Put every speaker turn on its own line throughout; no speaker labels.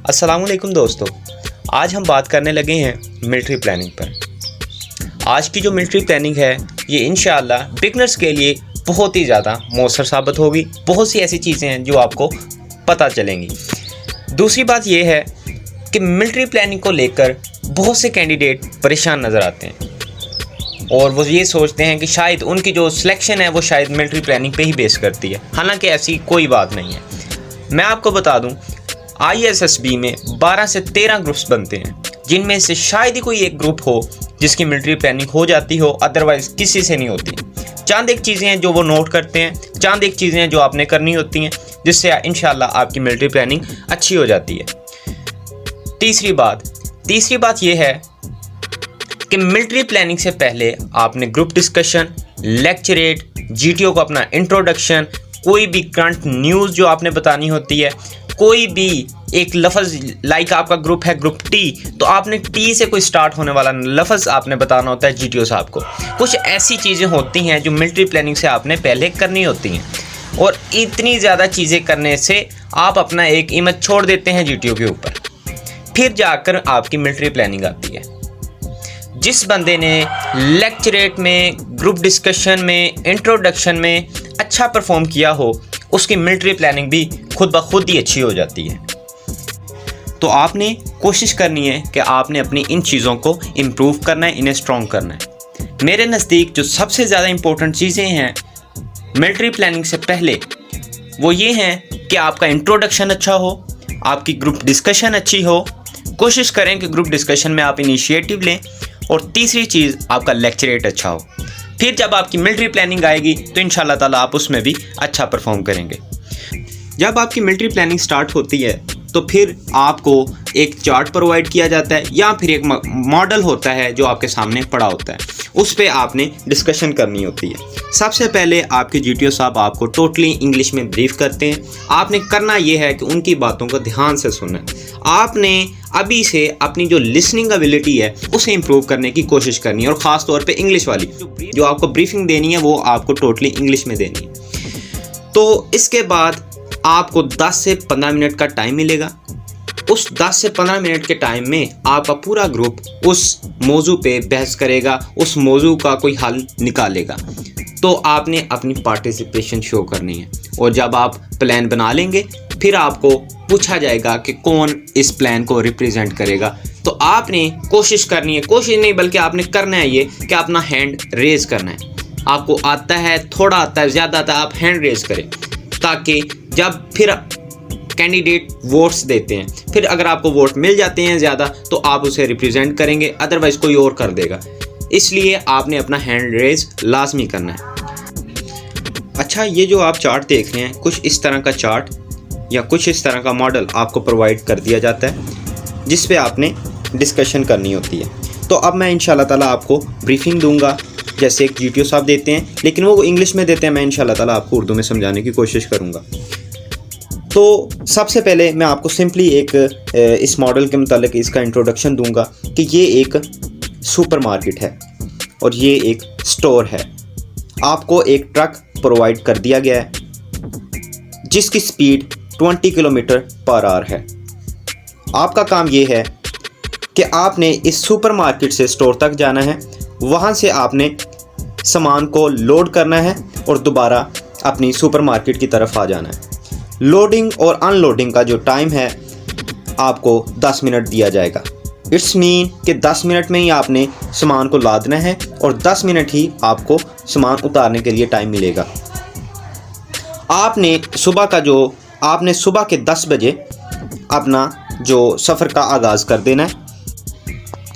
अस्सलाम वालेकुम दोस्तों, आज हम बात करने लगे हैं मिलिट्री प्लानिंग पर। आज की जो मिलिट्री प्लानिंग है ये इंशाअल्लाह बिगनर्स के लिए बहुत ही ज़्यादा मौसर साबित होगी। बहुत सी ऐसी चीज़ें हैं जो आपको पता चलेंगी। दूसरी बात ये है कि मिलिट्री प्लानिंग को लेकर बहुत से कैंडिडेट परेशान नज़र आते हैं और वो ये सोचते हैं कि शायद उनकी जो सिलेक्शन है वो शायद मिलिट्री प्लानिंग पे ही बेस करती है। हालांकि ऐसी कोई बात नहीं है। मैं आपको बता दूं, ISSB में 12 से 13 ग्रुप्स बनते हैं, जिनमें से शायद ही कोई एक ग्रुप हो जिसकी मिलिट्री प्लानिंग हो जाती हो, अदरवाइज़ किसी से नहीं होती। चंद एक चीज़ें हैं जो वो नोट करते हैं, चंद एक चीज़ें हैं जो आपने करनी होती हैं, जिससे इंशाल्लाह आपकी मिलिट्री प्लानिंग अच्छी हो जाती है। तीसरी बात ये है कि मिलिट्री प्लानिंग से पहले आपने ग्रुप डिस्कशन, लेक्चरेट, GTO को अपना इंट्रोडक्शन, कोई भी करंट न्यूज़ जो आपने बतानी होती है, कोई भी एक लफ्ज़, लाइक आपका ग्रुप है ग्रुप T, तो आपने T से कोई स्टार्ट होने वाला लफ्ज़ आपने बताना होता है GTO साहब को। कुछ ऐसी चीज़ें होती हैं जो मिलिट्री प्लानिंग से आपने पहले करनी होती हैं, और इतनी ज़्यादा चीज़ें करने से आप अपना एक इमेज छोड़ देते हैं GTO के ऊपर। फिर जाकर आपकी मिलिट्री प्लानिंग आती है। जिस बंदे ने लेक्चरेट में, ग्रुप डिस्कशन में, इंट्रोडक्शन में अच्छा परफॉर्म किया हो, उसकी मिलिट्री प्लानिंग भी खुद ब खुद ही अच्छी हो जाती है। तो आपने कोशिश करनी है कि आपने अपनी इन चीज़ों को इम्प्रूव करना है, इन्हें स्ट्रॉन्ग करना है। मेरे नज़दीक जो सबसे ज़्यादा इम्पोर्टेंट चीज़ें हैं मिलिट्री प्लानिंग से पहले, वो ये हैं कि आपका इंट्रोडक्शन अच्छा हो, आपकी ग्रुप डिस्कशन अच्छी हो। कोशिश करें कि ग्रुप डिस्कशन में आप इनिशिएटिव लें, और तीसरी चीज़ आपका लेक्चरेट अच्छा हो। फिर जब आपकी मिलिट्री प्लानिंग आएगी तो इंशाल्लाह ताला आप उसमें भी अच्छा परफॉर्म करेंगे। जब आपकी मिलिट्री प्लानिंग स्टार्ट होती है तो फिर आपको एक चार्ट प्रोवाइड किया जाता है, या फिर एक मॉडल होता है जो आपके सामने पड़ा होता है, उस पर आपने डिस्कशन करनी होती है। सबसे पहले आपके GTO साहब आपको टोटली इंग्लिश में ब्रीफ करते हैं। आपने करना ये है कि उनकी बातों को ध्यान से सुनना है। आपने अभी से अपनी जो लिसनिंग एबिलिटी है उसे इम्प्रूव करने की कोशिश करनी है, और ख़ास तौर पे इंग्लिश वाली जो आपको ब्रीफिंग देनी है वो आपको टोटली इंग्लिश में देनी है। तो इसके बाद आपको 10 से 15 मिनट का टाइम मिलेगा। उस 10 से 15 मिनट के टाइम में आपका पूरा ग्रुप उस मौजू पे बहस करेगा, उस मौजू का कोई हल निकालेगा। तो आपने अपनी पार्टिसिपेशन शो करनी है, और जब आप प्लान बना लेंगे फिर आपको पूछा जाएगा कि कौन इस प्लान को रिप्रेजेंट करेगा। तो आपने कोशिश करनी है, कोशिश नहीं बल्कि आपने करना है ये कि अपना हैंड रेज करना है। आपको आता है, थोड़ा आता है, ज़्यादा आता है, आप हैंड रेज करें, ताकि जब फिर कैंडिडेट वोट्स देते हैं, फिर अगर आपको वोट मिल जाते हैं ज़्यादा तो आप उसे रिप्रेजेंट करेंगे, अदरवाइज़ कोई और कर देगा। इसलिए आपने अपना हैंड रेज लाजमी करना है। अच्छा, ये जो आप चार्ट देख रहे हैं, कुछ इस तरह का चार्ट या कुछ इस तरह का मॉडल आपको प्रोवाइड कर दिया जाता है, जिस पे आपने डिस्कशन करनी होती है। तो अब मैं इंशाल्लाह ताला आपको ब्रीफिंग दूंगा, जैसे एक GTO साहब देते हैं, लेकिन वो इंग्लिश में देते हैं। मैं इंशाल्लाह ताला आपको उर्दू में समझाने की कोशिश करूँगा। तो सबसे पहले मैं आपको सिंपली एक इस मॉडल के मुतालिक इसका इंट्रोडक्शन दूंगा कि ये एक सुपरमार्केट है और ये एक स्टोर है। आपको एक ट्रक प्रोवाइड कर दिया गया है जिसकी स्पीड 20 किलोमीटर/आवर है। आपका काम ये है कि आपने इस सुपरमार्केट से स्टोर तक जाना है, वहाँ से आपने सामान को लोड करना है और दोबारा अपनी सुपरमार्केट की तरफ आ जाना है। लोडिंग और अनलोडिंग का जो टाइम है आपको 10 मिनट दिया जाएगा। इट्स मीन कि 10 मिनट में ही आपने सामान को लादना है और 10 मिनट ही आपको सामान उतारने के लिए टाइम मिलेगा। आपने सुबह के 10 बजे अपना जो सफ़र का आगाज़ कर देना है।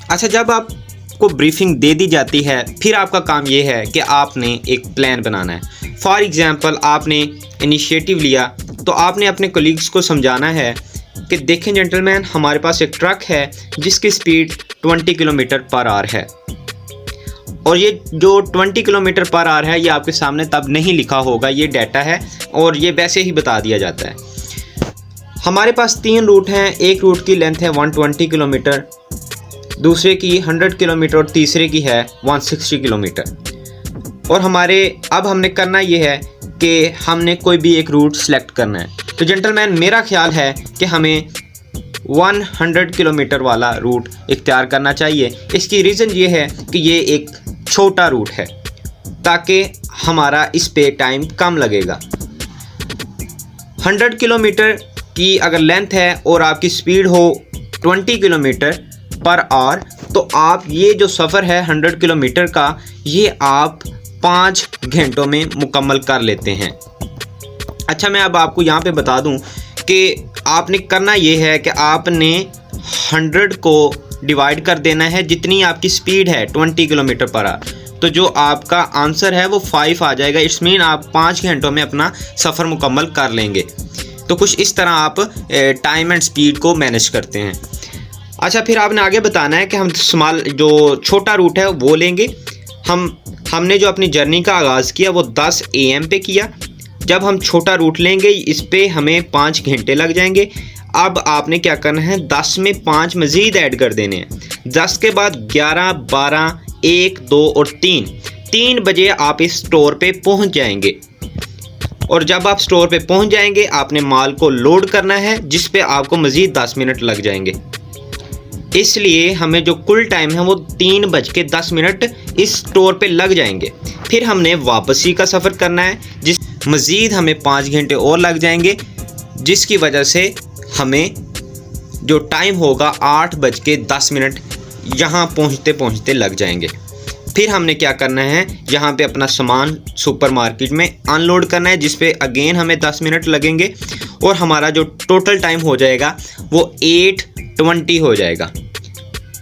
अच्छा, जब आपको ब्रीफिंग दे दी जाती है फिर आपका काम ये है कि आपने एक प्लान बनाना है। फॉर एग्ज़ाम्पल, आपने इनिशिएटिव लिया तो आपने अपने कलीग्स को समझाना है कि देखें जेंटलमैन, हमारे पास एक ट्रक है जिसकी स्पीड 20 किलोमीटर/आवर है, और ये जो 20 किलोमीटर/आवर है ये आपके सामने तब नहीं लिखा होगा, ये डाटा है और ये वैसे ही बता दिया जाता है। हमारे पास 3 रूट हैं। एक रूट की लेंथ है 120 किलोमीटर, दूसरे की 100 किलोमीटर और तीसरे की है 160 किलोमीटर। और अब हमने करना ये है कि हमने कोई भी एक रूट सेलेक्ट करना है। तो जेंटलमैन, मेरा ख्याल है कि हमें 100 किलोमीटर वाला रूट इख्तियार करना चाहिए। इसकी रीज़न ये है कि ये एक छोटा रूट है ताकि हमारा इस पे टाइम कम लगेगा। 100 किलोमीटर की अगर लेंथ है और आपकी स्पीड हो 20 किलोमीटर पर आवर, तो आप ये जो सफ़र है 100 किलोमीटर का, ये आप 5 घंटों में मुकम्मल कर लेते हैं। अच्छा, मैं अब आपको यहाँ पे बता दूँ कि आपने करना ये है कि आपने 100 को डिवाइड कर देना है जितनी आपकी स्पीड है 20 किलोमीटर पर आवर, तो जो आपका आंसर है वो 5 आ जाएगा। इट्स मीन आप 5 घंटों में अपना सफ़र मुकम्मल कर लेंगे। तो कुछ इस तरह आप टाइम एंड स्पीड को मैनेज करते हैं। अच्छा, फिर आपने आगे बताना है कि हम जो छोटा रूट है वो लेंगे। हमने जो अपनी जर्नी का आगाज़ किया वो 10 AM पे किया। जब हम छोटा रूट लेंगे इस पे हमें 5 घंटे लग जाएंगे। अब आपने क्या करना है, 10 में 5 मज़ीद ऐड कर देने हैं। 10 के बाद 11, 12, 1, 2 और 3 बजे आप इस स्टोर पे पहुंच जाएंगे। और जब आप स्टोर पे पहुंच जाएंगे आपने माल को लोड करना है, जिस पे आपको मज़ीद 10 मिनट लग जाएंगे। इसलिए हमें जो कुल टाइम है वो 3:10 इस स्टोर पे लग जाएंगे। फिर हमने वापसी का सफ़र करना है, जिस मज़ीद हमें 5 घंटे और लग जाएंगे, जिसकी वजह से हमें जो टाइम होगा 8:10 यहाँ पहुँचते पहुँचते लग जाएंगे। फिर हमने क्या करना है, यहाँ पे अपना सामान सुपरमार्केट में अनलोड करना है, जिस पे अगेन हमें 10 मिनट लगेंगे और हमारा जो टोटल टाइम हो जाएगा वो 8:20 हो जाएगा।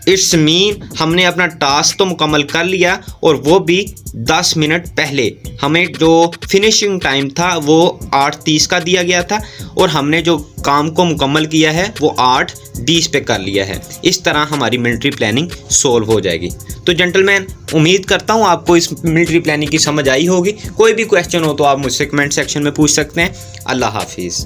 इट्स मीन हमने अपना टास्क तो मुकम्मल कर लिया और वो भी 10 मिनट पहले। हमें जो फिनिशिंग टाइम था वो 8:30 का दिया गया था और हमने जो काम को मुकम्मल किया है वो 8:20 पे कर लिया है। इस तरह हमारी मिलिट्री प्लानिंग सोल्व हो जाएगी। तो जेंटलमैन, उम्मीद करता हूँ आपको इस मिलिट्री प्लानिंग की समझ आई होगी। कोई भी क्वेश्चन हो तो आप मुझसे कमेंट सेक्शन में पूछ सकते हैं। अल्लाह हाफिज़।